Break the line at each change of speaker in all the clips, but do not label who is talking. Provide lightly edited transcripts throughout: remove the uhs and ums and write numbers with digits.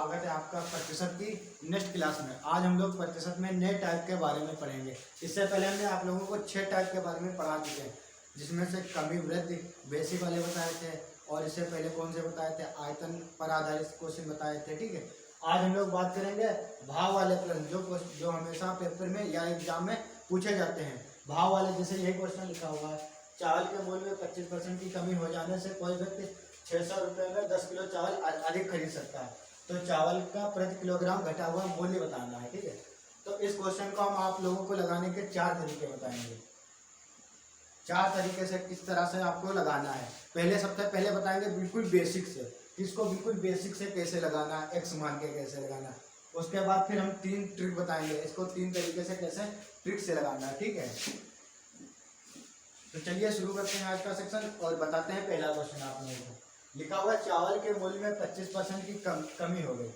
स्वागत है आपका प्रतिशत की नेक्स्ट क्लास में। आज हम लोग प्रतिशत में नए टाइप के बारे में पढ़ेंगे। इससे पहले हमने आप लोगों को 6 टाइप के बारे में पढ़ा चुके हैं, जिसमें से कमी वृद्धि बेसिक वाले बताए थे, और इससे पहले कौन से बताए थे, आयतन पर आधारित क्वेश्चन बताए थे। ठीक है, आज हम लोग बात करेंगे भाव वाले प्रश्न जो हमेशा पेपर में या एग्जाम में पूछे जाते हैं। भाव वाले, जैसे यही क्वेश्चन लिखा हुआ है, चावल के मूल्य में 25% की कमी हो जाने से कोई व्यक्ति 600 रुपये में 10 किलो चावल अधिक खरीद सकता है, तो चावल का प्रति किलोग्राम घटा हुआ मूल्य बताना है। ठीक है, तो इस क्वेश्चन को हम आप लोगों को लगाने के 4 तरीके बताएंगे। 4 तरीके से किस तरह से आपको लगाना है। सबसे पहले बताएंगे बिल्कुल बेसिक से, इसको बिल्कुल बेसिक से कैसे लगाना है, एक्स मान के कैसे लगाना। उसके बाद फिर हम 3 ट्रिक बताएंगे, इसको 3 तरीके से कैसे ट्रिक से लगाना है। ठीक है, तो चलिए शुरू करते हैं आज का सेक्शन और बताते हैं पहला क्वेश्चन आप लोगों को। लिखा हुआ चावल के मूल्य में 25% की कमी हो गई।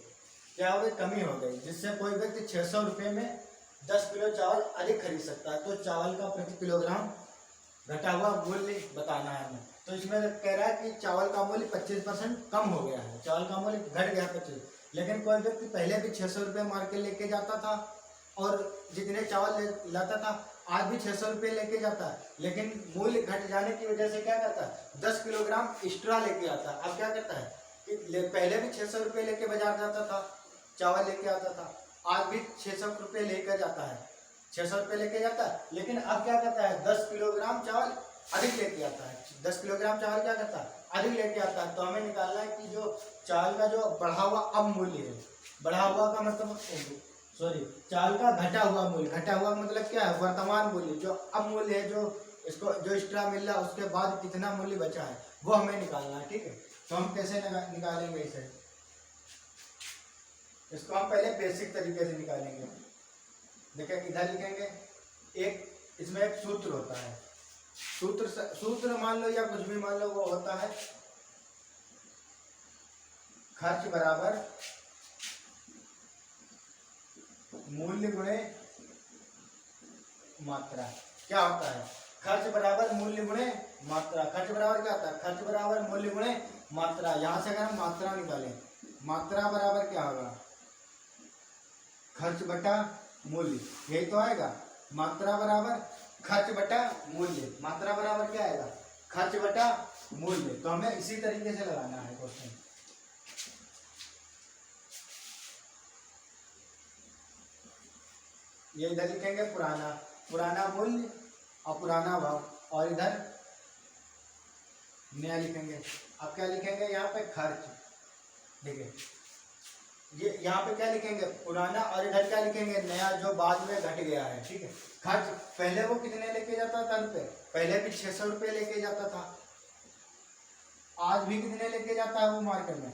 क्या हो गई? कमी हो गई, जिससे कोई व्यक्ति 600 रुपये में 10 किलो चावल अधिक खरीद सकता है, तो चावल का प्रति किलोग्राम घटा हुआ मूल्य बताना है हमें। तो इसमें कह रहा है कि चावल का मूल्य 25% कम हो गया है, चावल का मूल्य घट गया 25, लेकिन कोई व्यक्ति पहले भी 600 रुपये मार्केट लेके जाता था और जितने चावल लाता था आज भी 600 रुपये लेके जाता है, लेकिन मूल्य घट जाने की वजह से क्या करता है, 10 किलोग्राम एक्स्ट्रा लेके आता है। अब क्या करता है कि पहले भी 600 रुपये लेके बाजार जाता था, चावल लेके आता था, आज भी 600 रुपये लेकर जाता है, 600 रुपये लेके जाता है, लेकिन अब क्या करता है 10 किलोग्राम चावल अधिक लेके आता है। 10 किलोग्राम चावल क्या करता है, अधिक लेके आता है। तो हमें निकालना है कि जो चावल का जो बढ़ा हुआ अब मूल्य है, बढ़ा हुआ का मतलब चावल का घटा हुआ मूल्य, घटा हुआ मतलब क्या है, वर्तमान मूल्य, जो अब मूल्य है, जो इसको जो एक्स्ट्रा मिल रहा है उसके बाद कितना मूल्य बचा है वो हमें निकालना है। ठीक है, तो हम कैसे निकालेंगे इसे, इसको हम पहले बेसिक तरीके से निकालेंगे। देखिए इधर लिखेंगे, एक इसमें एक सूत्र होता है, सूत्र मान लो या कुछ भी मान लो, वो होता है खर्च बराबर मूल्य गुणे मात्रा। क्या होता है, खर्च बराबर मूल्य गुणे मात्रा। खर्च बराबर क्या होता है, खर्च बराबर मूल्य गुणे मात्रा। यहां से अगर हम मात्रा निकालें, मात्रा बराबर क्या होगा, खर्च बटा मूल्य, यही तो आएगा। मात्रा बराबर खर्च बटा मूल्य, मात्रा बराबर क्या आएगा, खर्च बटा मूल्य। तो हमें इसी तरीके से लगाना है क्वेश्चन। ये इधर लिखेंगे पुराना मूल्य और पुराना भाव, और इधर नया लिखेंगे। अब क्या लिखेंगे यहाँ पे, खर्च। देखिए ये यहाँ पे क्या लिखेंगे, पुराना, और इधर क्या लिखेंगे, नया, जो बाद में घट गया है। ठीक है, खर्च पहले वो कितने लेके जाता था रुपये, पहले भी 600 रुपये लेके जाता था, आज भी कितने लेके जाता है वो मार्केट में,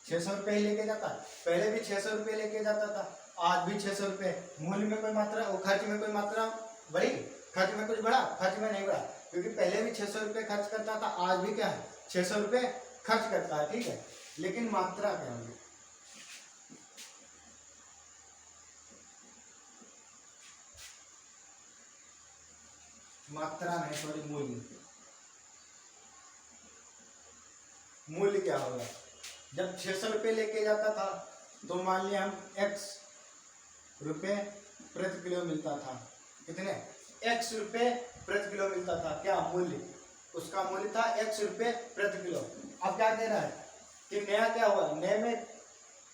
600 रुपये लेके जाता है। पहले भी 600 रुपये लेके जाता था, आज भी 600 रुपये। मूल्य में कोई मात्रा, वो खर्च में कोई मात्रा बढ़ी, खर्च में कुछ बढ़ा, खर्च में नहीं बढ़ा, क्योंकि पहले भी 600 रुपये खर्च करता था, आज भी क्या है 600 रुपये खर्च करता है। ठीक है, लेकिन मात्रा क्या होगी, मात्रा नहीं, सॉरी, मूल्य क्या होगा। जब 600 रुपये लेके जाता था तो मान लिया हम x रुपये प्रति किलो मिलता था, कितने, x रुपये प्रति किलो मिलता था। क्या मूल्य, उसका मूल्य था x रुपये प्रति किलो। अब क्या कह रहा है कि नया क्या हुआ, नए में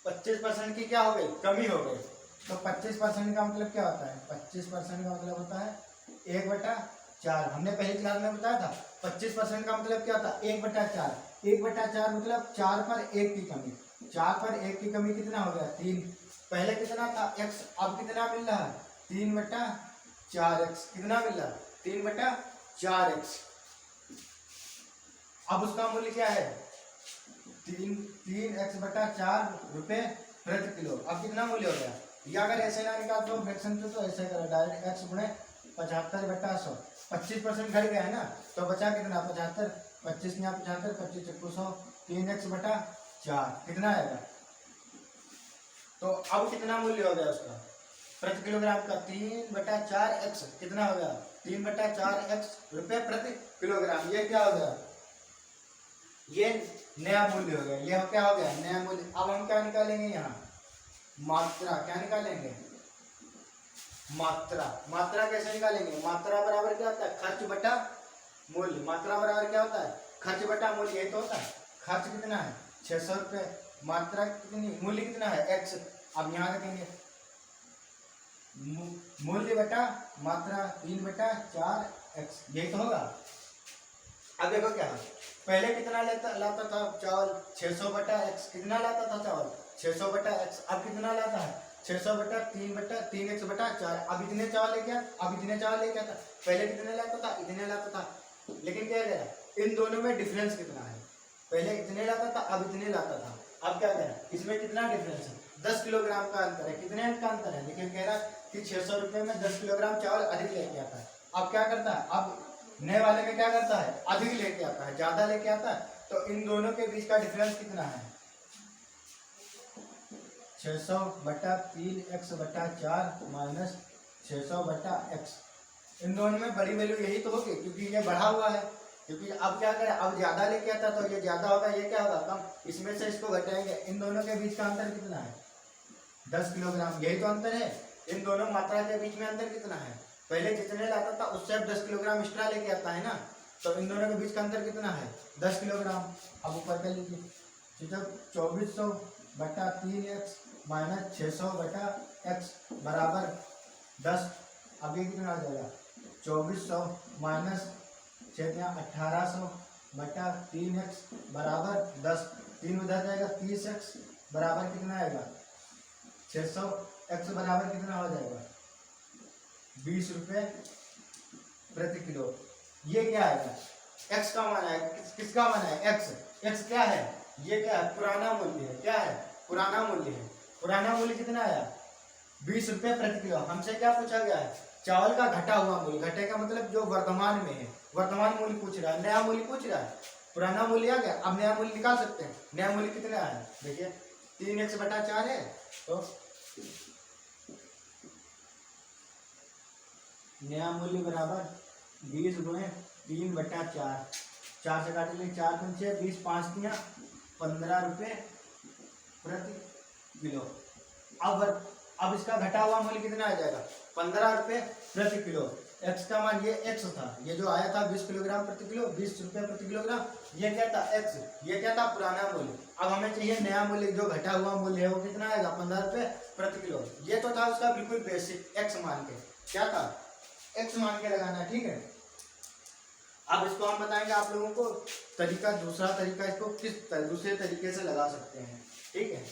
25% की क्या हो गई, कमी हो गई। तो 25% का मतलब क्या होता है, 25% का मतलब होता है 1/4। हमने पहली क्लास में बताया था 25% का मतलब क्या था, 1/4। 1/4 मतलब 4 पर 1 की कमी, 4 पर 1 की कमी कितना हो गया, 3। पहले कितना था x, अब कितना मिल रहा है, 3/4x। कितना मिल रहा है, 3/4x। अब उसका मूल्य क्या है, 3x/4 रुपये प्रति किलो। अब कितना मूल्य हो गया, या अगर ऐसे ना निकाल तो फ्रैक्शन तो ऐसे करो, डायरेक्ट x गुणे 75/100। 25% घट गया है ना, तो बचा कितना, 75, 25 या 75, 25 चक्कू 100, 3x/4 कितना आएगा। तो अब कितना मूल्य हो गया उसका प्रति किलोग्राम का, 3/4x कितना हो गया, 3/4x रुपये प्रति किलोग्राम। ये क्या हो गया, ये नया मूल्य हो गया, यह क्या हो गया, नया मूल्य। अब हम क्या निकालेंगे यहाँ, मात्रा क्या निकालेंगे, मात्रा। मात्रा कैसे निकालेंगे, मात्रा बराबर क्या होता है, खर्च बटा मूल्य। मात्रा बराबर क्या होता है, खर्च बटा मूल्य, यही तो होता है। खर्च कितना है 600 रुपये, मात्रा कितनी, मूल्य कितना है x। अब यहाँ रखेंगे मूल्य बटा मात्रा 3/4x, यही तो होगा। अब देखो क्या है, पहले कितना लाता था चावल 600/x, कितना लाता था चावल 600/x। अब कितना लाता है 600/3/3x/4। अब इतने चावल लेके अब इतने चावल लेके आता, पहले कितने लाता था, इतने लाता था। लेकिन क्या कह रहा है, इन दोनों में डिफरेंस कितना है, पहले इतने लाता था अब इतने लाता था। अब क्या कह रहा है, इसमें कितना डिफरेंस है, 10 किलोग्राम का अंतर है। कितने का अंतर है, लेकिन कह रहा है कि 600 रुपये में 10 किलोग्राम चावल अधिक लेके आता है। अब क्या करता है, अब नए वाले में क्या करता है, अधिक लेके आता है, ज्यादा लेके आता है। तो इन दोनों के बीच का डिफरेंस कितना है, 600/3x/4 माइनस 600/x। इन दोनों में बड़ी वैल्यू यही तो होगी, क्योंकि ये बढ़ा हुआ है। क्योंकि अब क्या करें, अब ज्यादा लेके आता तो ये ज्यादा होगा, ये क्या होगा कम। इसमें से इसको घटाएंगे, इन दोनों के बीच का अंतर कितना है 10 किलोग्राम, यही तो अंतर है। इन दोनों मात्रा के बीच में अंतर कितना है, पहले जितने लाता था उससे अब 10 किलोग्राम एक्स्ट्रा लेके आता है ना। तो इन दोनों के बीच का अंतर कितना है 10 किलोग्राम। अब ऊपर कर लीजिए, 2400/3x माइनस 600/x बराबर 10। अब ये कितना आ जाएगा 2400 माइनस 1800/3x बराबर 10। 3 उधर जाएगा 30x बराबर कितना आएगा 600x बराबर कितना हो जाएगा 20 रुपये प्रति किलो। ये क्या आएगा, x का मान है, किसका मान है x। x क्या है, ये क्या है, पुराना मूल्य है। क्या है, पुराना मूल्य है। पुराना मूल्य कितना आया 20 रुपये प्रति किलो। हमसे क्या पूछा गया है, चावल का घटा हुआ मूल्य। घटे का मतलब जो वर्तमान में है, वर्तमान मूल्य पूछ रहा है, नया मूल्य पूछ रहा है। पुराना मूल्य आ गया, अब नया मूल्य निकाल सकते हैं। नया मूल्य कितना है, देखिए 3x/4 है, तो नया मूल्य बराबर 20 गुणे 3/4। 4 से काट लेंगे, 4 पंचे 20, 5 तिया 15 रुपये प्रति किलो। अब इसका घटा हुआ मूल्य कितना आ जाएगा 15 रुपये प्रति किलो। एक्स का मान, ये एक्स था, ये जो आया था 20 किलोग्राम प्रति किलो, 20 रुपये प्रति किलोग्राम, ये क्या था एक्स, ये क्या था पुराना मूल्य। अब हमें चाहिए नया मूल्य, जो घटा हुआ मूल्य है वो कितना आएगा 15 रुपये प्रति किलो। ये तो था उसका बिल्कुल बेसिक, एक्स मान के, क्या था एक्स मान के लगाना, ठीक है। अब इसको हम बताएंगे आप लोगों को तरीका, दूसरा तरीका, इसको किस दूसरे तरीके से लगा सकते हैं, ठीक है।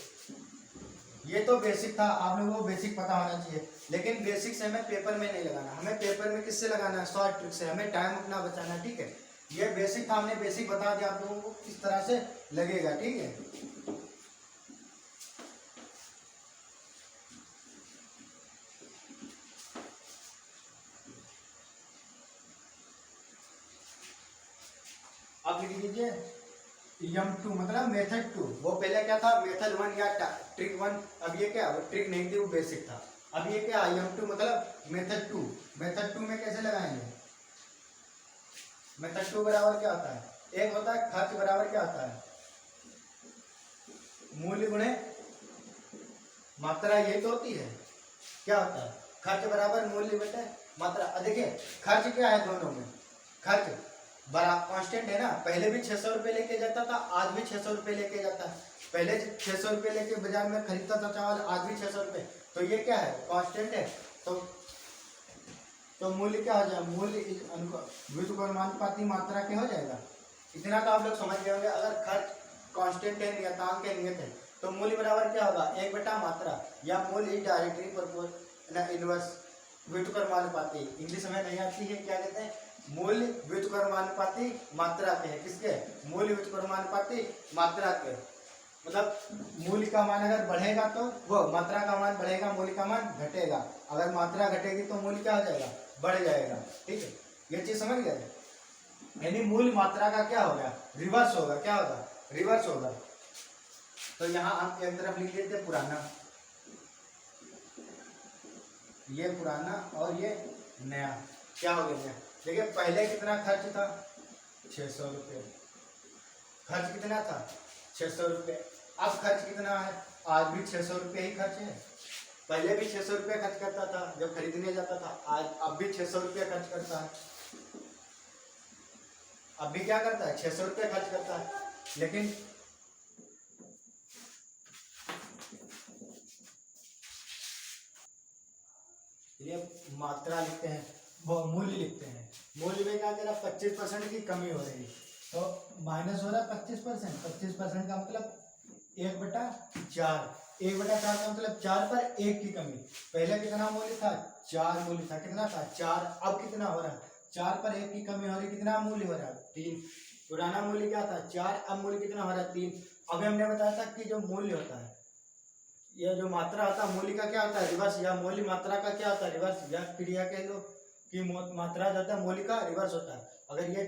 ये तो बेसिक था, आप लोगों को बेसिक पता होना चाहिए, लेकिन बेसिक से हमें पेपर में नहीं लगाना। हमें पेपर में किससे लगाना है, शॉर्ट ट्रिक से, हमें टाइम अपना बचाना है, ठीक है। ये बेसिक था, हमने बेसिक बता दिया आप लोगों को किस तरह से लगेगा, ठीक है। अब लिख लीजिए M2 मतलब मेथड 2। वो पहले क्या था मेथड 1 या ट्रिक 1, अब ये क्या, वो ट्रिक नहीं थी, वो बेसिक था। अब ये क्या M2 मतलब मेथड 2। मेथड 2 में कैसे लगाएंगे, मेथड 2 बराबर क्या होता है, एक होता है खर्च बराबर क्या होता है मूल्य गुणे मात्रा, यही तो होती है। क्या होता है खर्च बराबर मूल्य बटे मात्रा। देखिए खर्च क्या है दोनों में, खर्च बड़ा कांस्टेंट है ना, पहले भी 600 रुपये लेके जाता था, आज भी 600 रुपये लेके जाता है। पहले 600 रुपये लेके बाजार में खरीदता था चावल, आज भी 600 रुपये, तो ये क्या है कांस्टेंट है। तो मूल्य क्या हो जाएगा, मूल्य व्युत्क्रमानुपाती मात्रा के हो जाएगा। इतना तो आप लोग समझ गए होंगे। अगर खर्च कांस्टेंट है, नियतांक है, नियत है, तो मूल्य बराबर क्या होगा 1/मात्रा, या मूल्य इज डायरेक्टली प्रोपोर्शनल इनवर्स व्युत्क्रमानुपाती। इंग्लिश में नहीं आती है, क्या कहते हैं, मूल्य व्युत्क्रमानुपाती मात्रा के है। किसके, मूल्य व्युत्क्रमानुपाती मात्रा के, मतलब मूल्य का मान अगर बढ़ेगा तो वो मात्रा का मान बढ़ेगा, मूल्य का मान घटेगा। अगर मात्रा घटेगी तो मूल्य क्या हो जाएगा, बढ़ जाएगा, ठीक है। ये चीज समझ गए, यानी मूल्य मात्रा का क्या होगा, रिवर्स होगा। क्या होगा, रिवर्स होगा। तो यहाँ हम एक तरफ लिख लेते पुराना, ये पुराना और ये नया, क्या हो गया। देखिए पहले कितना खर्च था 600 रुपये, खर्च कितना था 600 रुपये। अब खर्च कितना है आज भी 600 रुपये ही खर्च है। पहले भी 600 रुपये खर्च करता था जब खरीदने जाता था, आज अब भी 600 रुपये खर्च करता है। अब भी क्या करता है, 600 रुपये खर्च करता है। लेकिन ये मात्रा लिखते हैं, वो मूल्य लिखते हैं। मूल्य में क्या कह रहा है, 25% की कमी हो रही है, तो माइनस हो रहा है 25%। 25% का मतलब 1/4। 1/4 का मतलब 4 पर 1 की कमी। पहले कितना मूल्य था, 4 मूल्य था, कितना था 4, अब कितना हो रहा है, 4 पर 1 की कमी हो रही, कितना मूल्य हो रहा है 3। पुराना मूल्य क्या था 4, अब मूल्य कितना हो रहा है 3। अभी हमने बताया था कि जो मूल्य होता है, यह जो मात्रा होता है मूल्य का क्या होता है, रिवर्स, या मूल्य मात्रा का क्या होता है, रिवर्स, या क्रिया कह लो कि मात्रा जो होता है मूल्य का रिवर्स होता है। अगर ये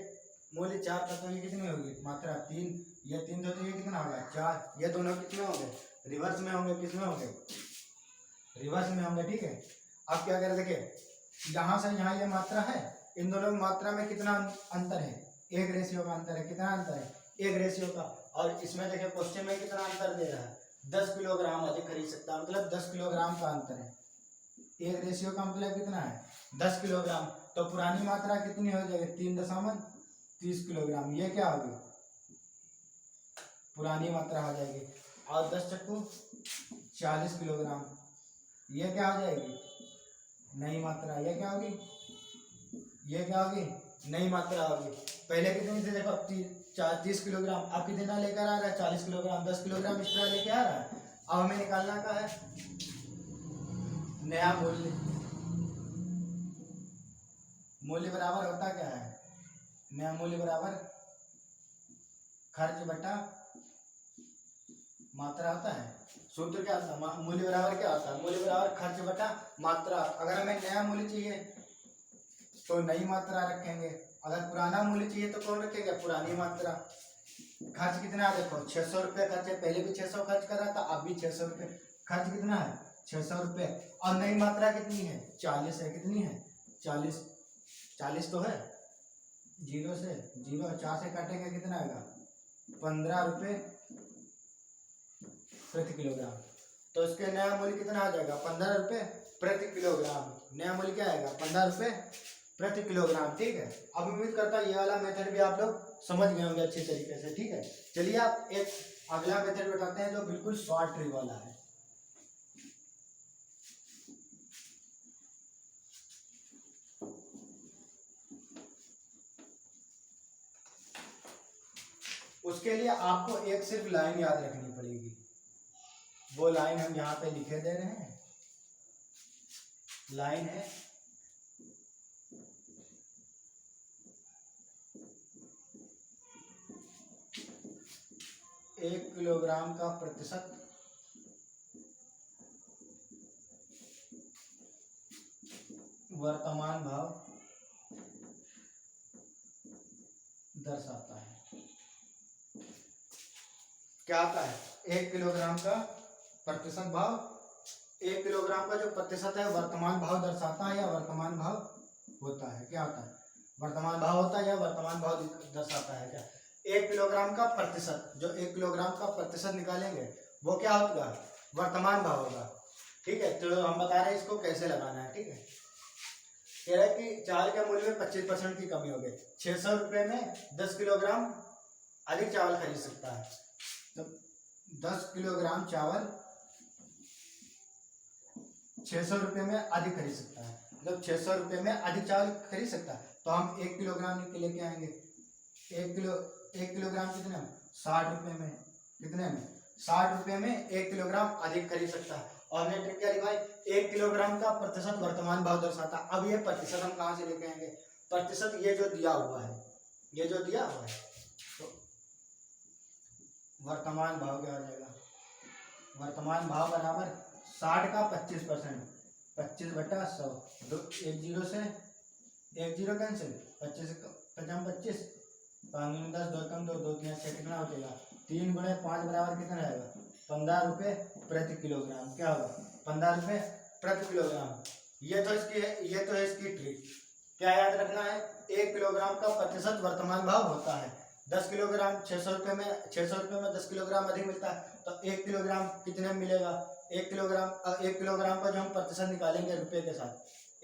मूल्य 4 था तो ये कितनी होगी मात्रा 3, ये 3 तो ये कितना होगा 4, ये दोनों कितने होंगे, रिवर्स में होंगे, किसमें होंगे, रिवर्स में होंगे। ठीक है, अब क्या करें, देखिए यहाँ से यहाँ ये मात्रा है, इन दोनों मात्रा में कितना अंतर है, 1 रेशियो का अंतर है। कितना अंतर है, 1 रेशियो का। और इसमें देखिए क्वेश्चन में कितना अंतर दे रहा है, 10 किलोग्राम अधिक खरीद सकता है, मतलब 10 किलोग्राम का अंतर है। 1 रेशियो का मतलब कितना है 10 किलोग्राम। तो पुरानी मात्रा कितनी हो जाएगी, 3.30 किलोग्राम। ये क्या होगी, पुरानी मात्रा हो जाएगी। और 10 चक्कू 40 किलोग्राम, ये क्या हो जाएगी, नई मात्रा। ये क्या होगी, ये क्या होगी, नई मात्रा होगी। पहले कितनी थी देखो, 30 किलोग्राम, अब कितना लेकर आ रहा है 40 किलोग्राम, 10 किलोग्राम एक्स्ट्रा लेके आ रहा है। अब हमें निकालना का है नया मूल्य। मूल्य बराबर होता क्या है, नया मूल्य बराबर खर्च बटा मात्रा होता है। सूत्र क्या होता है, मूल्य बराबर क्या होता है, मूल्य बराबर खर्च बटा मात्रा। अगर हमें नया मूल्य चाहिए तो नई मात्रा रखेंगे, अगर पुराना मूल्य चाहिए तो कौन रखेंगे, पुरानी मात्रा। खर्च कितना है देखो, 600 रुपये खर्च है, पहले भी 600 खर्च कर रहा था, अब भी 600 रुपये। खर्च कितना है 600 रुपये, और नई मात्रा कितनी है 40 है। कितनी है 40, 40 तो है, 0 से 0 4 से काटेंगे कितना आएगा 15 रुपये प्रति किलोग्राम। तो इसके नया मूल्य कितना आ जाएगा 15 रुपये प्रति किलोग्राम। नया मूल्य क्या आएगा 15 रुपये प्रति किलोग्राम। ठीक है, अब उम्मीद करता हूँ ये वाला मेथड भी आप लोग समझ गए होंगे अच्छे तरीके से। ठीक है, चलिए आप एक अगला मेथड बताते हैं जो बिल्कुल शॉर्ट ट्रिक वाला है। उसके लिए आपको एक सिर्फ लाइन याद रखनी पड़ेगी, वो लाइन हम यहाँ पे लिखे दे रहे हैं। लाइन है 1 किलोग्राम का प्रतिशत वर्तमान भाव दर्शाता है। क्या आता है 1 किलोग्राम का प्रतिशत भाव, 1 किलोग्राम का जो प्रतिशत है वर्तमान भाव दर्शाता है या वर्तमान भाव होता है। क्या होता है, वर्तमान भाव होता है या वर्तमान भाव दर्शाता है। क्या 1 किलोग्राम का प्रतिशत, जो 1 किलोग्राम का प्रतिशत निकालेंगे वो क्या होगा, वर्तमान भाव होगा। ठीक है, तो हम बता रहे हैं इसको कैसे लगाना है। ठीक है, कह रहा है कि चावल के मूल्य में 25% की कमी हो गई, 600 रुपये में 10 किलोग्राम अधिक चावल खरीद सकता है। तो 10 किलोग्राम चावल 600 रुपये में अधिक खरीद सकता है, मतलब 600 रुपये में अधिक चावल खरीद सकता है। तो हम 1 किलोग्राम लेके आएंगे, 1 किलोग्राम कितने में 60 रुपये में, कितने में 60 रुपये में 1 किलोग्राम अधिक खरीद सकता है। और हमने ट्रिक क्या लिखा है, 1 किलोग्राम का प्रतिशत वर्तमान भाव दर्शाता। अब ये प्रतिशत हम कहाँ से लेके आएंगे, प्रतिशत ये जो दिया हुआ है, ये जो दिया हुआ है, तो वर्तमान भाव क्या हो जाएगा, वर्तमान भाव बराबर 60 का 25%, 25/100, 1 0 से 1 0 कैंसिल, 25 50 25, 5 10 2 कम 2 2 3 6 कितना हो जाएगा, 3 × 5 बराबर कितना रहेगा 15 रुपये प्रति किलोग्राम। क्या होगा 15 रुपये प्रति किलोग्राम। ये तो इसकी है, ये तो है इसकी ट्रिक। क्या याद रखना है, 1 किलोग्राम का प्रतिशत वर्तमान भाव होता है, 10 किलोग्राम 600 रुपये में, 600 रुपये में 10 किलोग्राम अधिक मिलता है, तो 1 किलोग्राम कितने में मिलेगा? 1 किलोग्राम का जो हम प्रतिशत निकालेंगे रुपए के साथ,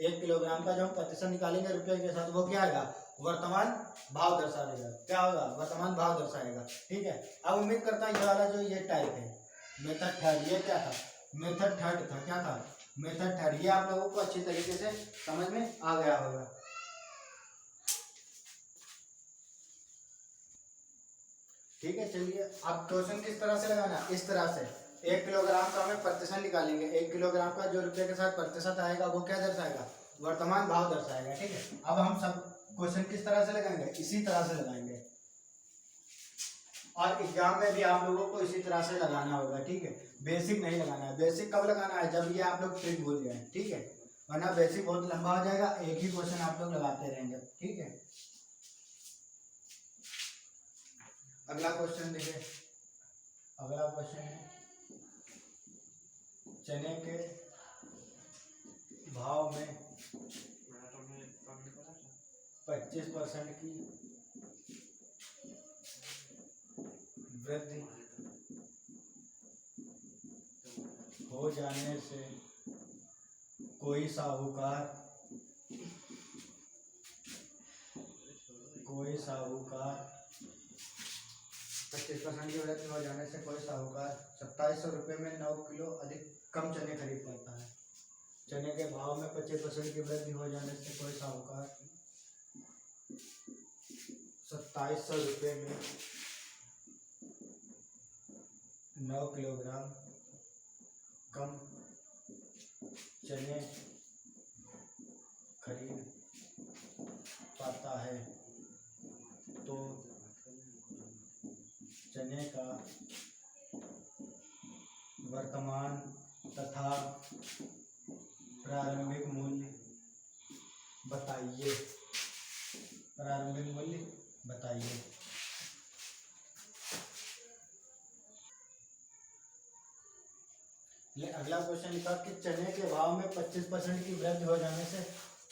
1 किलोग्राम का जो हम प्रतिशत निकालेंगे रुपए के साथ, वो क्या आएगा? वर्तमान भाव दर्शा देगा। क्या होगा? वर्तमान भाव दर्शाएगा। ठीक है। अब उम्मीद करता हूँ ये वाला जो ये टाइप है मेथड थर्ड, ये क्या था? मेथड थर्ड था। क्या था? Method third. ये आप लोगों को अच्छी तरीके से समझ में आ गया होगा। ठीक है, चलिए अब क्वेश्चन किस तरह से लगाना? इस तरह से 1 किलोग्राम का हमें प्रतिशत निकालेंगे। 1 किलोग्राम का जो रुपए के साथ प्रतिशत आएगा वो क्या दर्शाएगा? वर्तमान भाव दर्शाएगा। ठीक है। अब हम सब क्वेश्चन किस तरह से लगाएंगे? इसी तरह से लगाएंगे, और एग्जाम में भी आप लोगों को इसी तरह से लगाना होगा। ठीक है। बेसिक नहीं लगाना है। बेसिक कब लगाना है? जब ये आप लोग ट्रिक भूल जाए। ठीक है, वरना बेसिक बहुत लंबा हो जाएगा, एक ही क्वेश्चन आप लोग लगाते रहेंगे। ठीक है। अगला क्वेश्चन देखिए। अगला क्वेश्चन है चने के भाव में 25% की वृद्धि हो जाने से कोई साहूकार 25% की वृद्धि हो जाने से कोई साहूकार 2700 रुपये में 9 किलो अधिक कम चने खरीद पाता है। चने के भाव में 25% की वृद्धि हो जाने से कोई साहूकार 2700 रुपये में 9 किलोग्राम कम चने खरीद पाता है, तो चने का वर्तमान तथा प्रारंभिक मूल्य बताइए। प्रारंभिक मूल्य बताइए। अगला क्वेश्चन लिखा कि चने के भाव में 25% की वृद्धि हो जाने से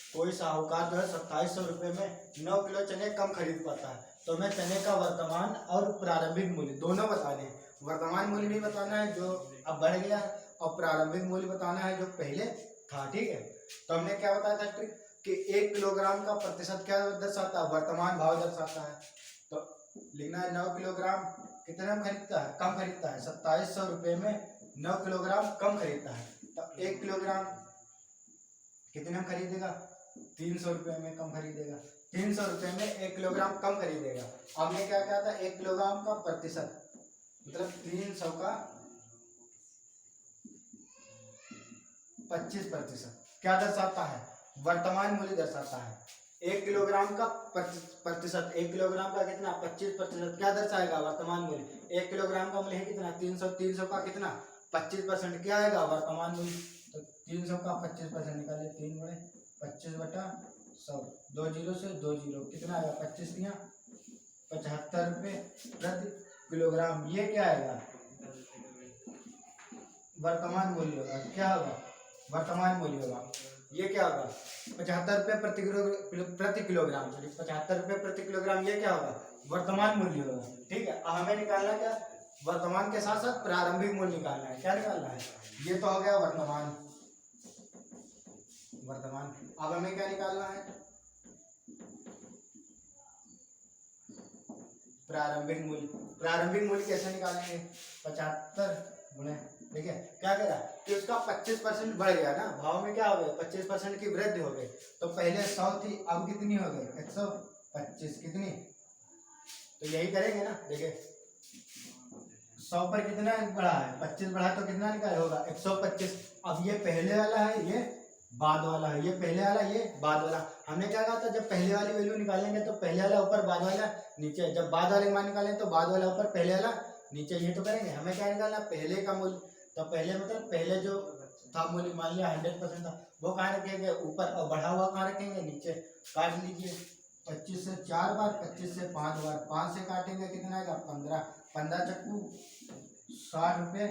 कोई साहूकार जो है 2700 रुपये में 9 किलो चने कम खरीद पाता है। तो हमें चने का वर्तमान और प्रारंभिक मूल्य दोनों बताने हैं। वर्तमान मूल्य भी बताना है जो अब बढ़ गया, और प्रारंभिक मूल्य बताना है जो पहले था। ठीक है। तो हमने क्या बताया था ट्रिक कि 1 किलोग्राम का प्रतिशत क्या दर्शाता है? वर्तमान भाव दर्शाता है। तो लिखना है 9 किलोग्राम कितने में खरीदता है? कम खरीदता है। 2700 रुपये में 9 किलोग्राम कम खरीदता है। तो 1 किलोग्राम कितने में खरीदेगा? 300 रुपये में कम खरीदेगा। 300 रुपये में 1 किलोग्राम कम खरीदेगा। हमने क्या कहा था? 1 किलोग्राम का प्रतिशत मतलब 300 का 25% क्या दर्शाता है? वर्तमान मूल्य दर्शाता है। 1 किलोग्राम का प्रतिशत, 1 किलोग्राम का कितना? 25% क्या दर्शाएगा? वर्तमान मूल्य। 1 किलोग्राम का मूल्य है कितना? 300। 300 का कितना? 25% क्या आएगा? वर्तमान मूल्य। तो 300 का 25% निकाले, 3 गुणे 25/100, 2 जीरो से 2 जीरो, कितना आएगा? 25 दिया 75 रुपये प्रति किलोग्राम। ये क्या आएगा? वर्तमान मूल्य होगा। क्या होगा? वर्तमान मूल्य होगा। ये क्या होगा? 75 रुपये प्रति किलोग्राम, सॉरी 75 रुपये प्रति किलोग्राम। ये क्या होगा? वर्तमान मूल्य होगा। ठीक है। हमें निकालना क्या? वर्तमान के साथ साथ प्रारंभिक मूल्य निकालना है। क्या निकालना है? ये तो हो गया वर्तमान। अब हमें क्या निकालना है? प्रारंभिक मूल्य। प्रारंभिक मूल्य कैसे निकालेंगे? 75 गुणे, ठीक है। क्या कह रहा है कि उसका 25% बढ़ गया ना, भाव में क्या हो गया? 25% की वृद्धि हो गई। तो पहले 100 थी, अब कितनी हो गई? 125। कितनी? तो यही करेंगे ना। देखिए 100 पर कितना बढ़ा है? 25 बढ़ा, तो कितना निकाल होगा? 125। अब ये पहले वाला है, ये बाद वाला है। ये पहले वाला, ये बाद वाला। हमने क्या कहा था? जब पहले वाली वैल्यू निकालेंगे तो पहले वाला ऊपर, बाद वाला नीचे। जब बाद वाले मान निकालें तो बाद वाला ऊपर, पहले वाला नीचे। ये तो करेंगे। हमें क्या निकालना? पहले का मूल्य। तो पहले मतलब पहले जो था मूल्य, मान लिया 100% था, वो कहाँ रखेंगे? ऊपर। और बढ़ा हुआ कहाँ रखेंगे? नीचे। काट लीजिए। 25 से 4 बार, 25 से 5 बार, 5 से काटेंगे कितना आएगा? 15। 15 चक्कू 60 रुपये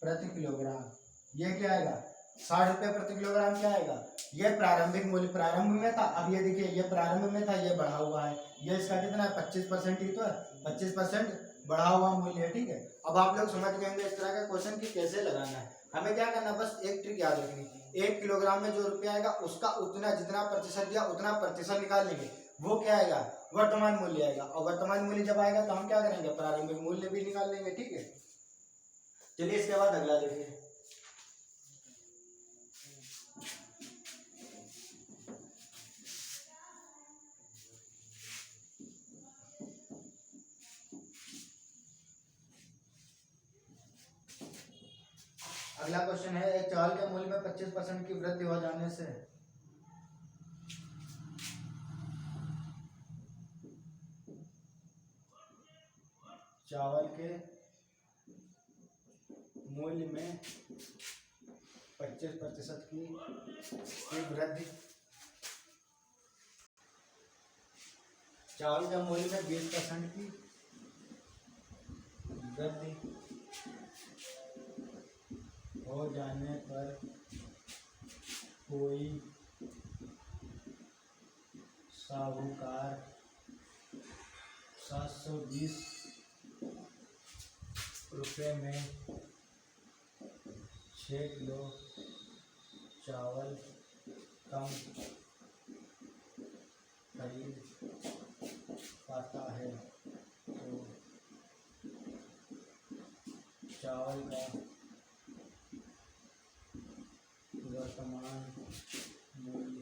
प्रति किलोग्राम। ये क्या आएगा? 60 रुपये प्रति किलोग्राम क्या आएगा, ये प्रारंभिक मूल्य प्रारंभ में था। अब ये देखिए ये प्रारंभ में था, ये बढ़ा हुआ है, ये इसका कितना है 25% ही तो है, 25% बढ़ा हुआ मूल्य है। ठीक है, अब आप लोग समझ गएंगे इस तरह का क्वेश्चन कि कैसे लगाना है। हमें क्या करना, बस एक ट्रिक याद रखनी, 1 किलोग्राम में जो रुपया आएगा उसका उतना जितना प्रतिशत दिया उतना प्रतिशत निकाल लेंगे, वो क्या आएगा, वर्तमान मूल्य आएगा। और वर्तमान मूल्य जब आएगा तो हम क्या करेंगे, प्रारंभिक मूल्य भी निकाल लेंगे। ठीक है, चलिए इसके बाद अगला देखिए। अगला क्वेश्चन है, एक चावल के मूल्य में 25% की वृद्धि हो जाने से चावल के मूल्य में 25% की वृद्धि, चावल के मूल्य में 20% की वृद्धि हो जाने पर कोई साहूकार 720 रुपये में 6 किलो चावल कम खरीद पाता है, तो चावल का वर्तमान मूल्य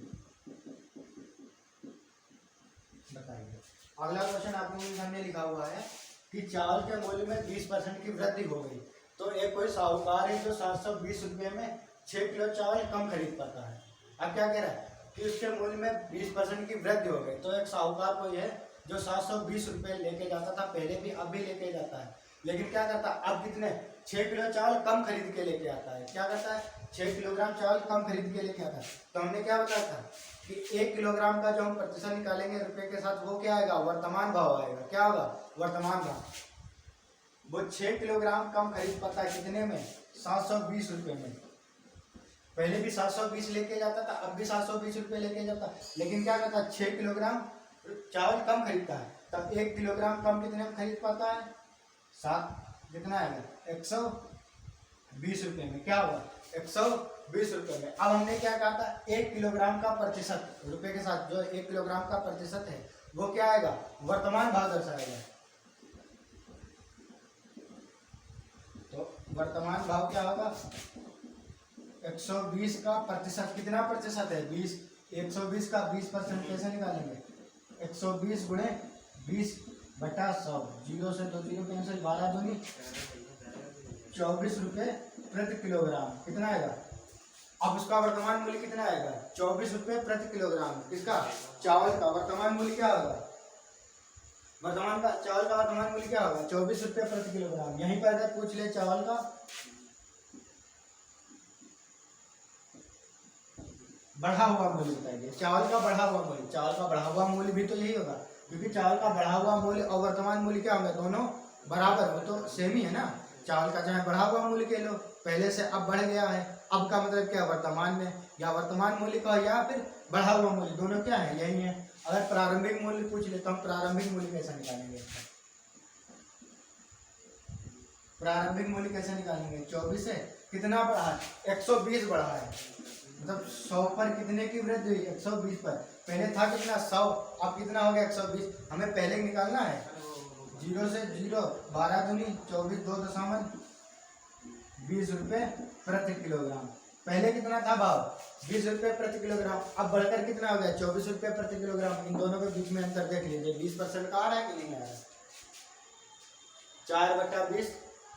बताइए। अगला क्वेश्चन आपके सामने लिखा हुआ है कि चावल के मूल्य में 20% की वृद्धि हो गई, तो एक कोई साहूकार है जो 720 रुपये में 6 किलो चावल कम खरीद पाता है। अब क्या कह रहा है कि उसके मूल्य में 20% की वृद्धि हो गई, तो एक साहूकार कोई है जो 720 रुपये लेके जाता था पहले भी, अब भी लेके जाता है, लेकिन क्या करता है अब कितने 6 किलो चावल कम खरीद के लेके आता है। क्या करता है, 6 किलोग्राम चावल कम खरीद के लेके आता है। तो हमने क्या बताया था कि 1 किलोग्राम का जो हम प्रतिशत निकालेंगे रुपए के साथ, वो क्या आएगा, वर्तमान भाव आएगा। क्या होगा, वर्तमान भाव। वो 6 किलोग्राम कम खरीद पाता है कितने में, 720 रुपये में। पहले भी 720 लेके जाता था, अब भी 720 रुपये लेके जाता, लेकिन क्या करता है 6 किलोग्राम चावल कम खरीदता है, तब 1 किलोग्राम कम कितने में खरीद पाता है, 7 कितना आएगा 120 रुपये में। क्या हुआ, 120 रुपये में। अब हमने क्या कहा था, 1 किलोग्राम का प्रतिशत रुपए के साथ जो 1 किलोग्राम का प्रतिशत है वो क्या आएगा, वर्तमान भाव दर्शाएगा। तो वर्तमान भाव क्या होगा, 120 का प्रतिशत, कितना प्रतिशत है 20, 120 का 20% कैसे निकालेंगे, 120 गुणे 20 बटा 100, 0 से 2 0 कैंसिल, 12 दूनी 24 रुपये प्रति किलोग्राम। कितना आएगा, अब उसका वर्तमान मूल्य कितना आएगा, 24 रुपये प्रति किलोग्राम। किसका, चावल का वर्तमान मूल्य क्या होगा, चावल का वर्तमान मूल्य क्या होगा, 24 रुपये प्रति किलोग्राम। यहीं पर अगर पूछ ले चावल का बढ़ा हुआ मूल्य बताइए, चावल का बढ़ा हुआ मूल्य, चावल का बढ़ा हुआ मूल्य भी तो यही होगा, क्योंकि चावल का बढ़ा हुआ मूल्य और वर्तमान मूल्य क्या होंगे, दोनों बराबर, वो तो सेम ही है ना। चावल का चाहे बढ़ा हुआ मूल्य के लो, पहले से अब बढ़ गया है, अब का मतलब क्या, वर्तमान में, या वर्तमान मूल्य का या फिर बढ़ा हुआ मूल्य, दोनों क्या है, यही है। अगर प्रारंभिक मूल्य पूछ ले तो हम प्रारंभिक मूल्य कैसे निकालेंगे, प्रारंभिक मूल्य कैसे निकालेंगे, 24 है, कितना बढ़ा है, 120 बढ़ा है, मतलब 100 पर कितने की वृद्धि हुई, 120 पर। पहले था कितना 100, अब कितना हो गया 120। हमें पहले निकालना है, 0 से 0, 12 दूनी 24, 2.20 रुपये प्रति किलोग्राम। पहले कितना था भाव, 20 रुपये प्रति किलोग्राम, अब बढ़कर कितना हो गया 24 रुपये प्रति किलोग्राम। इन दोनों के बीच में अंतर देख लीजिए, 20% का आ रहा है कि नहीं आ रहा है, 4/20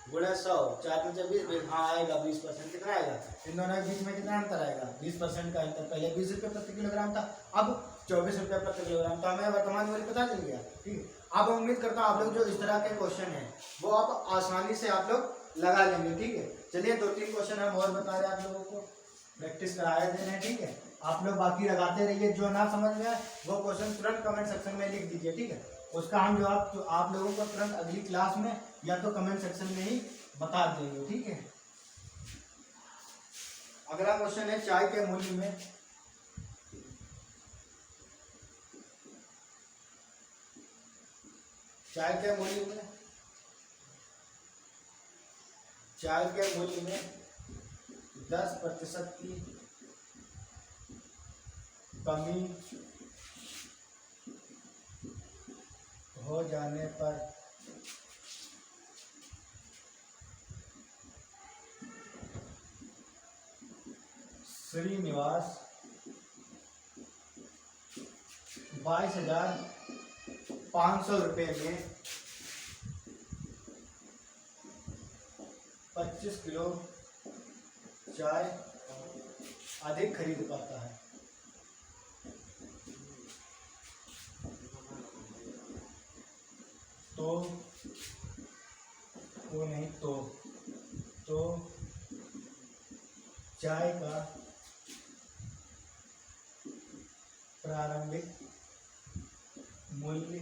गुणा 100, 4×20, हाँ आएगा 20%। कितना आएगा, इन दोनों के बीच में कितना अंतर आएगा, 20% का अंतर। पहले 20 रुपये प्रति किलोग्राम था, अब 24 रुपये प्रति किलोग्राम। तो हमें वर्तमान मूल्य पता चल गया। ठीक है, अब उम्मीद करता हूँ आप लोग जो इस तरह के क्वेश्चन हैं वो आप आसानी से आप लोग लगा लेंगे। ठीक है, चलिए 2-3 क्वेश्चन हम और बता रहे हैं आप लोगों को, प्रैक्टिस कराया दे रहे हैं। ठीक है, आप लोग बाकी लगाते रहिए, जो ना समझ में आए वो क्वेश्चन तुरंत कमेंट सेक्शन में लिख दीजिए। ठीक है, उसका हम जवाब तो आप लोगों को तुरंत अगली क्लास में या तो कमेंट सेक्शन में ही बता देंगे। ठीक है, अगला क्वेश्चन है चाय के मूल्य में चाय के मूल्य में 10% की कमी हो जाने पर श्रीनिवास 22,500 रुपये में 25 किलो चाय अधिक खरीद पाता है। तो वो नहीं तो चाय का प्रारंभिक मूल्य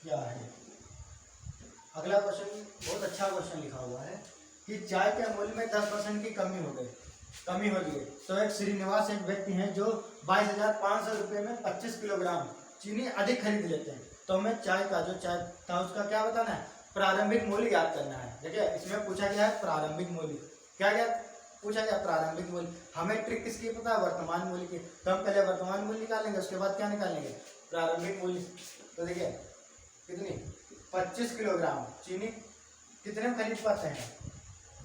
क्या है। अगला क्वेश्चन बहुत अच्छा क्वेश्चन लिखा हुआ है कि चाय के मूल्य में 10% की कमी हो गई तो एक श्रीनिवास एक व्यक्ति हैं जो 22,500 रुपये में 25 किलोग्राम चीनी अधिक खरीद लेते हैं। तो हमें चाय का जो चाय था उसका क्या बताना है, प्रारंभिक मूल्य याद करना है। देखिए इसमें पूछा गया है प्रारंभिक मूल्य, क्या पूछा गया प्रारंभिक मूल्य। हमें ट्रिक किसकी पता है, वर्तमान मूल्य की। तो हम पहले वर्तमान मूल्य निकालेंगे, उसके बाद क्या निकालेंगे, प्रारंभिक मूल्य। तो देखिए कितनी 25 किलोग्राम चीनी कितने में खरीद पाते हैं,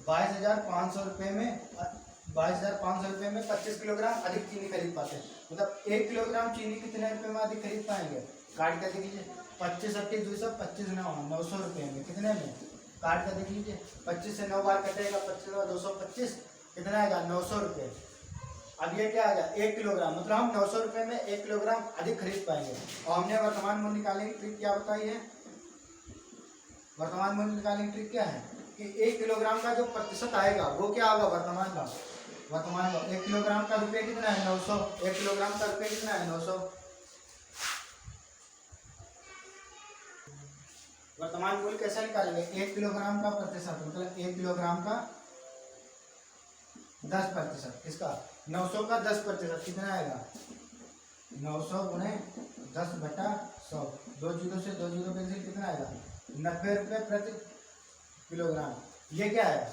22,500 रुपये में 25 किलोग्राम अधिक चीनी खरीद पाते हैं। मतलब 1 किलोग्राम चीनी कितने रुपए में अधिक खरीद पाएंगे, काट कर देख लीजिए 25 × 225 900 रुपये में, कितने में काट कर देख लीजिए 25 से 9 बार कटेगा, 25 9 225 कितना आएगा 900 रुपये। अब ये क्या आएगा 1 किलोग्राम, मतलब हम 900 रुपये में 1 किलोग्राम अधिक खरीद पाएंगे। और हमने वर्तमान मूल्य निकालने की ट्रिक क्या बताई है, वर्तमान मूल्य निकालने की ट्रिक क्या है कि 1 किलोग्राम का जो प्रतिशत आएगा वो क्या होगा, वर्तमान का 1 किलोग्राम का रुपये कितना है 900, 1 किलोग्राम का रुपये कितना है 900। वर्तमान मूल्य कैसे निकालेंगे, 1 किलोग्राम का प्रतिशत मतलब 1 किलोग्राम का 10%, किसका 900 का 10% कितना आएगा 900 गुणे 10/100, 2 जीरो से 2 जीरो कैंसिल, कितना आएगा 90 रुपये प्रति किलोग्राम। ये क्या है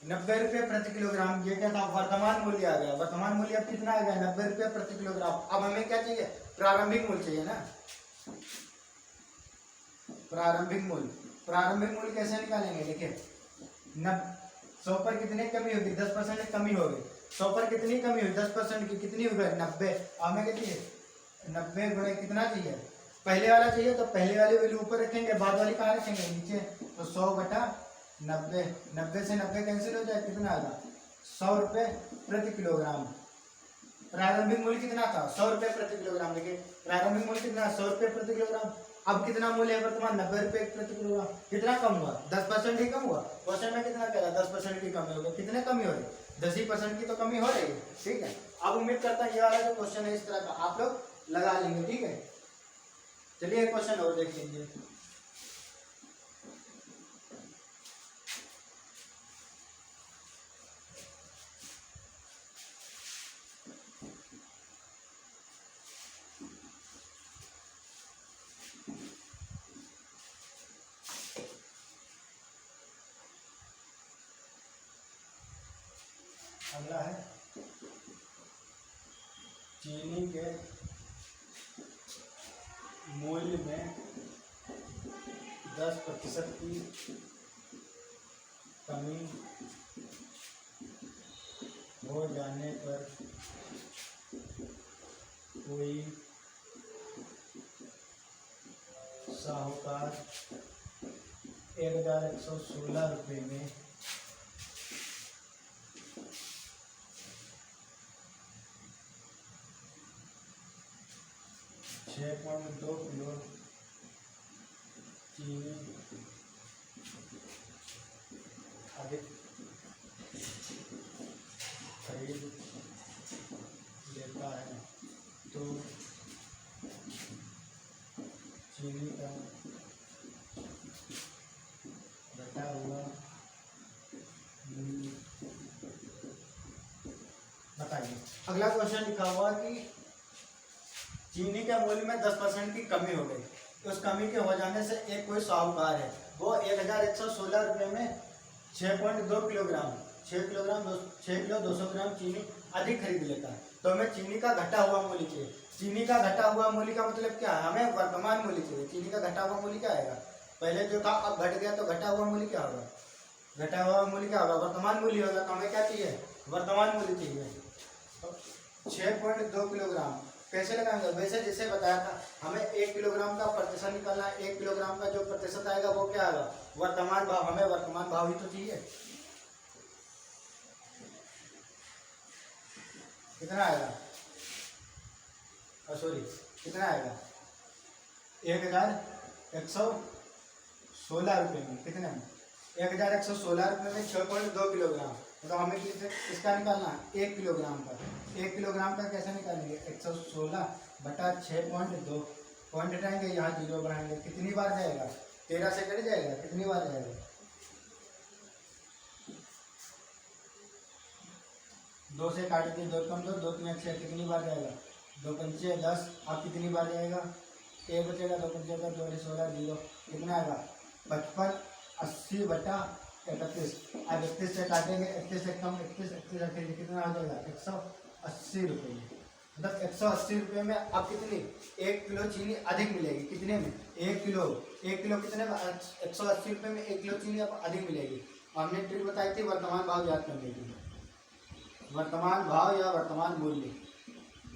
90 रुपये प्रति किलोग्राम, ये क्या था वर्तमान मूल्य आ गया। वर्तमान मूल्य अब कितना आ गया 90 रुपये प्रति किलोग्राम। अब हमें क्या चाहिए, प्रारंभिक मूल्य चाहिए ना, प्रारंभिक मूल्य कैसे निकालेंगे, देखिए 100 पर कितनी कमी होगी, 10% कमी होगी। 100 पर कितनी कमी हुई 10% की, कितनी हो गई 90। हमें क्या चाहिए 90 गुणे कितना चाहिए, पहले वाला चाहिए तो पहले वाली वैल्यू ऊपर रखेंगे, बाद वाली कहाँ रखेंगे नीचे। तो 100/90, 90 से 90 कैंसिल हो जाए, कितना आएगा 100 रुपये प्रति किलोग्राम। प्रारंभिक मूल्य कितना था 100 रुपये प्रति किलोग्राम। देखिए प्रारंभिक मूल्य कितना 100 रुपये प्रति किलोग्राम। अब कितना मूल्य है वर्तमान 90 रुपये प्रति किलोग्राम। कितना कम हुआ 10% ही कम हुआ। क्वेश्चन में कितना कह रहा है 10% की कमी हो गई, कितने कमी हो रही 10% की तो कमी हो रही है। ठीक है, अब उम्मीद करता हूँ ये वाला जो क्वेश्चन है इस तरह का आप लोग लगा लेंगे। ठीक है, चलिए एक क्वेश्चन और देख लीजिए। अगला है चीनी के मूल्य में 10% की कमी हो जाने पर कोई साहूकार 1,116 रुपये में 6.2 किलो चीनी अधिक खरीद लेता है। तो चीनी का घटा हुआ आएगी। अगला क्वेश्चन लिखा हुआ कि चीनी के मूल्य में 10% की कमी हो गई। उस कमी के हो जाने से एक कोई साहूकार है, वो 1116 रुपये में 6.2 किलोग्राम 6 किलो 200 ग्राम चीनी अधिक खरीद लेता है। तो हमें चीनी का घटा हुआ मूल्य चाहिए। चीनी का घटा हुआ मूल्य का मतलब क्या है? हमें वर्तमान मूल्य चाहिए। चीनी का घटा हुआ मूल्य क्या आएगा? पहले जो था अब घट गया, तो घटा हुआ मूल्य क्या होगा? घटा हुआ मूल्य क्या होगा? वर्तमान मूल्य होगा। तो हमें क्या चाहिए? वर्तमान मूल्य चाहिए। 6.2 किलोग्राम कैसे लगाएंगे? वैसे जैसे बताया था, हमें 1 किलोग्राम का प्रतिशत निकालना है। 1 किलोग्राम का जो प्रतिशत आएगा वो क्या आएगा? वर्तमान भाव। हमें वर्तमान भाव ही तो चाहिए। कितना आएगा? सॉरी, कितना आएगा? 1116 रुपये में। कितने में? 1116 रुपये में 6.2 किलोग्राम। तो हमें इसका निकालना है 1 किलोग्राम का। 1 किलोग्राम का कैसे निकालेंगे? 116 बटा 6.2 पॉइंट हटाएंगे, यहाँ 0 बढ़ाएंगे। कितनी बार जाएगा? 13 से कट जाएगा। कितनी बार जाएगा? 2 से काट के 2 कम 2 2 3 6 कितनी बार जाएगा? 2 पंचे 10। अब कितनी बार जाएगा? 1 बचेगा। 2 पंचे 2 16 0 कितना आएगा? 55 80 बटा 31। अब 31 से काटेंगे, 31 से कम 31 रखेंगे, कितना हो जाएगा? 180 रुपये। मतलब 180 रुपये में अब कितनी? 1 किलो चीनी अधिक मिलेगी। कितने में? 1 किलो कितने में? 180 रुपये में 1 किलो चीनी अब अधिक मिलेगी। हमने ट्रिक बताई थी वर्तमान भाव याद करने की। वर्तमान भाव या वर्तमान मूल्य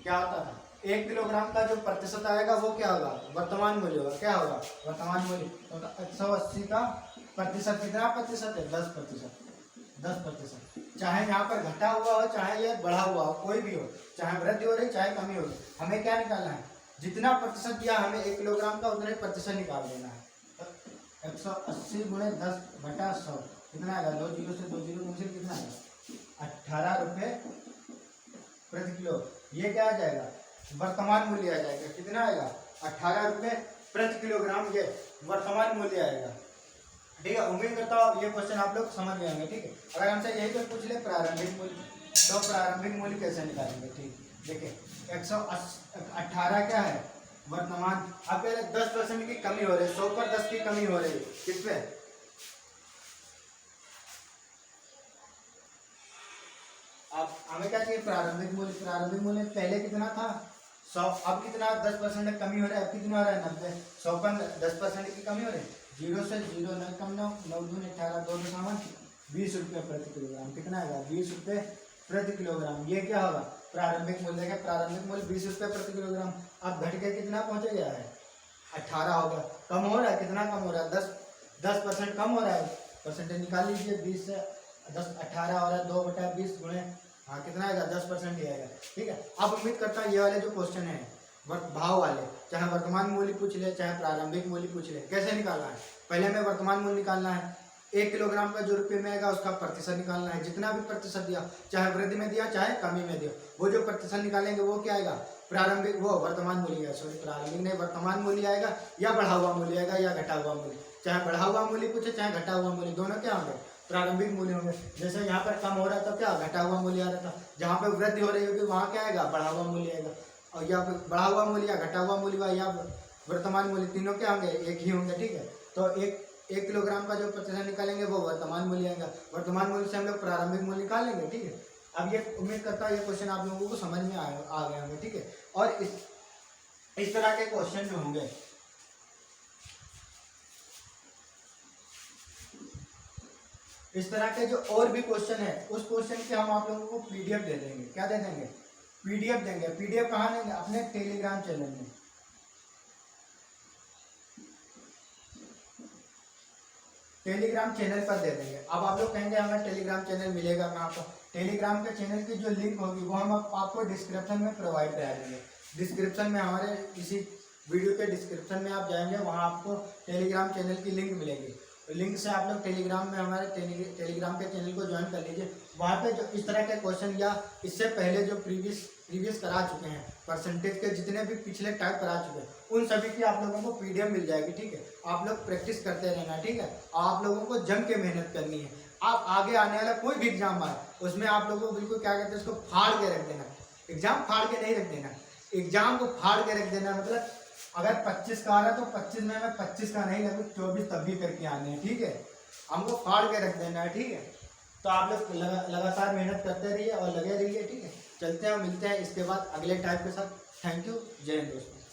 क्या होता था? 1 किलोग्राम का जो प्रतिशत आएगा वो क्या होगा? वर्तमान मूल्य होगा। क्या होगा? वर्तमान मूल्य। तो 180 का प्रतिशत कितना प्रतिशत है? 10%। 10%। चाहे यहाँ पर घटा हुआ हो, चाहे यह बढ़ा हुआ हो, कोई भी हो, चाहे वृद्धि हो रही चाहे कमी हो रही, हमें क्या निकालना है? जितना प्रतिशत दिया हमें 1 किलोग्राम का, उतने प्रतिशत निकाल देना है। 180 गुणे 10 बटा 100 कितना आएगा? 2 जीरो से 2 जीरो कैंसिल, कितना आएगा? 18 रुपये प्रति किलो। ये क्या आ जाएगा? वर्तमान मूल्य आ जाएगा। कितना आएगा? 18 रुपये प्रति किलोग्राम ये वर्तमान मूल्य आएगा। ठीक है, उम्मीद करता हूँ ये क्वेश्चन आप लोग समझ गए होंगे। ठीक है, अगर हमसे यही तो पूछ ले प्रारंभिक मूल्य, तो प्रारंभिक मूल्य कैसे निकालेंगे? ठीक, देखिए 118 क्या है? वर्तमान। अब पहले 10% की कमी हो रही है, 100 पर 10 की कमी हो रही है। किस पे? अब हमें क्या चाहिए? प्रारंभिक मूल्य। प्रारंभिक मूल्य पहले कितना था? 100। अब कितना? 10% कमी हो रहा है। अब कितना हो रहा है? 90। 100 पर 10% की कमी हो रही है। 0 से 0 9 कम 9 9 दून 18 2 दशमलव 20 रुपये प्रति किलोग्राम। कितना आएगा? 20 रुपये प्रति किलोग्राम। ये क्या होगा? प्रारंभिक मूल्य है। प्रारंभिक मूल्य 20 रुपये प्रति किलोग्राम। अब घट के कितना पहुंच गया है? 18 हो गया। कम हो रहा है। कितना कम हो रहा है? 10% कम हो रहा है। परसेंटेज निकाल लीजिए। 20 से 10 18 हो रहा है। 2 बटा 20 गुणे, हाँ कितना आएगा? 10% ही आएगा। ठीक है, अब उम्मीद करता हूँ ये वाले जो क्वेश्चन है भाव वाले, चाहे वर्तमान मूल्य पूछ ले चाहे प्रारंभिक मूल्य पूछ ले, कैसे निकालना है? पहले हमें वर्तमान मूल्य निकालना है। 1 किलोग्राम का जो रुपये में आएगा उसका प्रतिशत निकालना है। जितना भी प्रतिशत दिया, चाहे वृद्धि में दिया चाहे कमी में दिया, वो जो प्रतिशत निकालेंगे वो क्या आएगा? प्रारंभिक, वो वर्तमान मूल्य, सॉरी प्रारंभिक नहीं, वर्तमान मूल्य आएगा, या बढ़ा हुआ मूल्य आएगा या घटा हुआ मूल्य। चाहे बढ़ा हुआ मूल्य पूछे चाहे घटा हुआ मूल्य, दोनों क्या होंगे? प्रारंभिक मूल्य होंगे। जैसे यहाँ पर कम हो रहा था, क्या घटा हुआ मूल्य आ रहा था। जहाँ पर वृद्धि हो रही होगी वहाँ क्या आएगा? बढ़ा हुआ मूल्य आएगा। और या बढ़ा हुआ मूल्य या घटा हुआ मूल्य या वर्तमान मूल्य, तीनों क्या होंगे? एक ही होंगे। ठीक है, तो 1 किलोग्राम का जो प्रतिशत निकालेंगे वो वर्तमान मूल्य आएगा। वर्तमान मूल्य से हम लोग प्रारंभिक मूल्य निकाल लेंगे। ठीक है, अब ये उम्मीद करता हूँ ये क्वेश्चन आप लोगों को समझ में आ गए होंगे। ठीक है, और इस तरह के क्वेश्चन जो होंगे, इस तरह के जो और भी क्वेश्चन है, उस क्वेश्चन के हम आप लोगों को पीडीएफ दे देंगे। क्या दे देंगे? पीडीएफ देंगे। पीडीएफ कहाँ देंगे? अपने टेलीग्राम चैनल में। टेलीग्राम चैनल पर दे देंगे। अब आप लोग कहेंगे हमें टेलीग्राम चैनल मिलेगा कहाँ पर? टेलीग्राम के चैनल की जो लिंक होगी वो हम आपको डिस्क्रिप्शन में प्रोवाइड करा देंगे। डिस्क्रिप्शन में, हमारे इसी वीडियो के डिस्क्रिप्शन में आप जाएंगे, वहाँ आपको टेलीग्राम चैनल की लिंक मिलेगी। लिंक से आप लोग टेलीग्राम में हमारे टेलीग्राम के चैनल को ज्वाइन कर लीजिए। वहाँ पे जो इस तरह के क्वेश्चन या इससे पहले जो प्रीवियस करा चुके हैं, परसेंटेज के जितने भी पिछले टाइप करा चुके हैं, उन सभी की आप लोगों को पीडीएफ मिल जाएगी। ठीक है, आप लोग प्रैक्टिस करते रहना। ठीक है, आप लोगों को जम के मेहनत करनी है। आप आगे आने वाला कोई भी एग्जाम आए उसमें आप लोगों को बिल्कुल क्या कहते हैं, उसको फाड़ के रख देना। एग्जाम फाड़ के नहीं रख देना, एग्जाम को फाड़ के रख देना। मतलब अगर 25 का आ रहा है तो 25 में हमें 25 का नहीं लगभग 24 तब भी करके आने हैं। ठीक है, हमको फाड़ के रख देना है। ठीक है, तो आप लोग लगातार मेहनत करते रहिए और लगे रहिए। ठीक है, चलते हैं, मिलते हैं इसके बाद अगले टाइप के साथ। थैंक यू, जय हिंद दोस्तों।